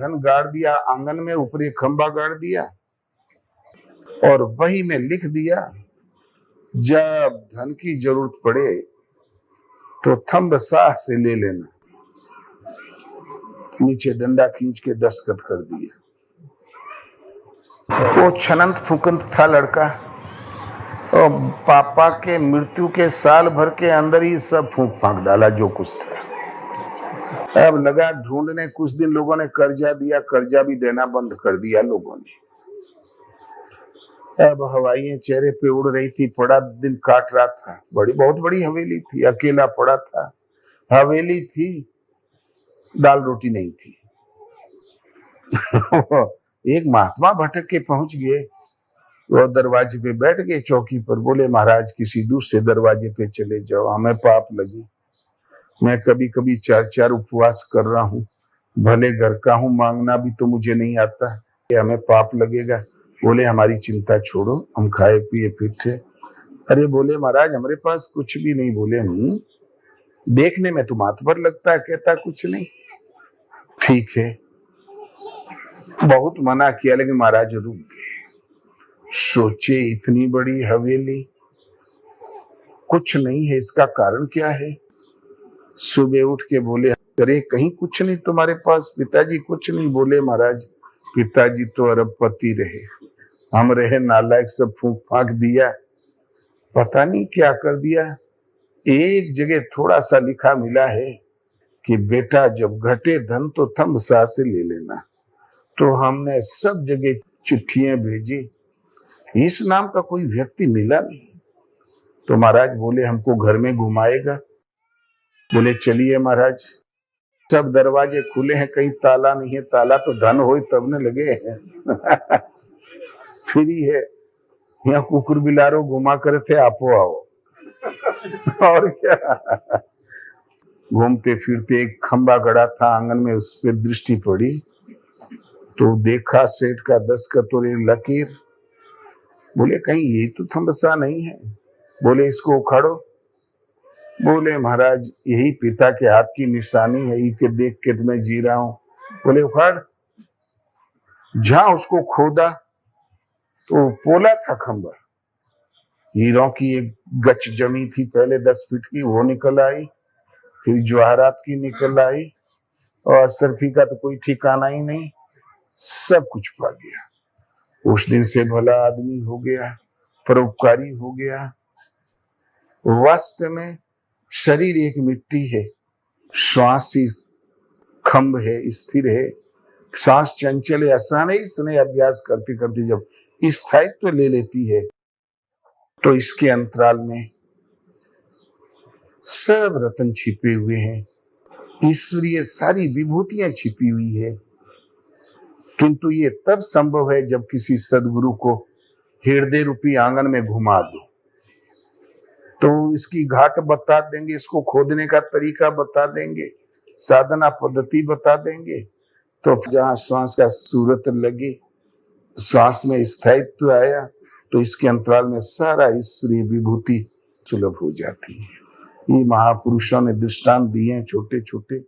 धन गाड़ दिया आंगन में, ऊपर एक खंबा गाड़ दिया और वही में लिख दिया, जब धन की जरूरत पड़े तो थंब साह से ले लेना। नीचे डंडा खींच के दस्तखत कर दिया। वो छनंत फुकंत था लड़का, और पापा के मृत्यु के साल भर के अंदर ही सब फूंक फांक डाला जो कुछ था। अब लगा ढूंढने, कुछ दिन लोगों ने कर्जा दिया, कर्जा भी देना बंद कर दिया लोगों ने। अब हवाइयां चेहरे पे उड़ रही थी, बड़ा दिन काट रहा था। बहुत बड़ी हवेली थी, अकेला पड़ा था। हवेली थी, दाल रोटी नहीं थी। एक महात्मा भटक के पहुंच गए, वो दरवाजे पे बैठ गए चौकी पर। बोले महाराज किसी दूसरे दरवाजे पे चले जाओ, हमें पाप लगी। मैं कभी कभी 4-4 उपवास कर रहा हूँ, भले घर का हूँ, मांगना भी तो मुझे नहीं आता, हमें पाप लगेगा। बोले हमारी चिंता छोड़ो, हम खाए पिए फिट थे। अरे बोले महाराज हमारे पास कुछ भी नहीं। बोले देखने में तो मातबर लगता है, कहता कुछ नहीं। ठीक है, बहुत मना किया लेकिन महाराज रुक गए। सोचे इतनी बड़ी हवेली, कुछ नहीं है, इसका कारण क्या है। सुबह उठ के बोले अरे कहीं कुछ नहीं तुम्हारे पास? पिताजी कुछ नहीं। बोले महाराज पिताजी तो अरबपति रहे, हम रहे नालायक, सब फूंक फांक दिया, पता नहीं क्या कर दिया। एक जगह थोड़ा सा लिखा मिला है कि बेटा जब घटे धन तो थंब सा से ले लेना। तो हमने सब जगह चिट्ठियां भेजी, इस नाम का कोई व्यक्ति मिला नहीं। तो महाराज बोले हमको घर में घुमाएगा। बोले चलिए महाराज। सब दरवाजे खुले हैं, कहीं ताला नहीं है। ताला तो धन हो तब न लगे हैं। फ्री है, यहाँ कुकुर बिलारो घुमा करे थे, आपो आओ। और क्या। घूमते फिरते एक खंबा गड़ा था आंगन में, उस पर दृष्टि पड़ी तो देखा सेठ का दस्तखत और लकीर। बोले कहीं ये तो थंबसा नहीं है। बोले इसको उखाड़ो। बोले महाराज यही पिता के हाथ की निशानी है, इसे देख के तो मैं जी रहा हूं। बोले उखाड़। जहां उसको खोदा तो पोला था खंबा, हीरों की एक गच जमी थी पहले 10 फीट की, वो निकल आई। फिर जवाहरात की निकल आई, और असरफी का तो कोई ठिकाना ही नहीं। सब कुछ पा गया। उस दिन से भला आदमी हो गया, परोपकारी हो गया। वास्तव में शरीर एक मिट्टी है, श्वास ही खंभ है, स्थिर है। सांस चंचल है, आसान है। इसने अभ्यास करते करते जब स्थायित्व ले लेती है तो इसके अंतराल में सब रत्न छिपे हुए हैं, ईश्वरीय सारी विभूतियां छिपी हुई है। किंतु ये तब संभव है जब किसी सदगुरु को हृदय रूपी आंगन में घुमा दो, तो इसकी घाट बता देंगे, इसको खोदने का तरीका बता देंगे, साधना पद्धति बता देंगे। तो जहां श्वास का सूरत लगी, श्वास में स्थायित्व आया, तो इसके अंतराल में सारा ईश्वरीय विभूति सुलभ हो जाती है। ये महापुरुषों ने दृष्टांत दिए हैं छोटे छोटे।